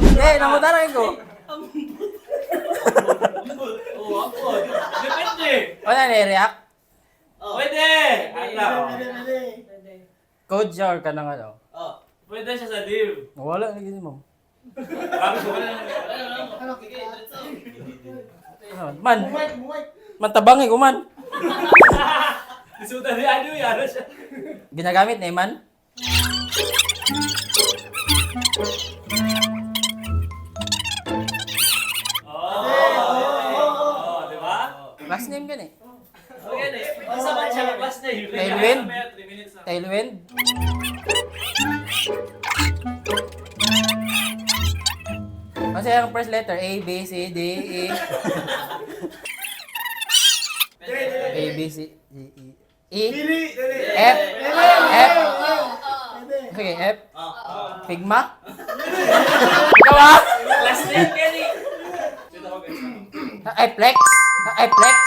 Eh, namutaran ko. Oo, ako. Depende. Wala na-react? Pwede. Ano? Code siya or ka ng ano? Pwede siya sa div. Wala, nagiging mo. Man, mantabangin ko man. Isutan ni ano yan siya. Ginagamit na man. Di ba? Last name gan eh. Okay na. Isa man siya labas na yun. Tailwind? 3 minutes na. Tailwind. Kasi ang first letter, A, B, C, D, E. A, B, C, D, E. F. F. Sige, F. Figma. Ikaw ah? Last name, Kenny. Ay, Flex. Ay, Flex.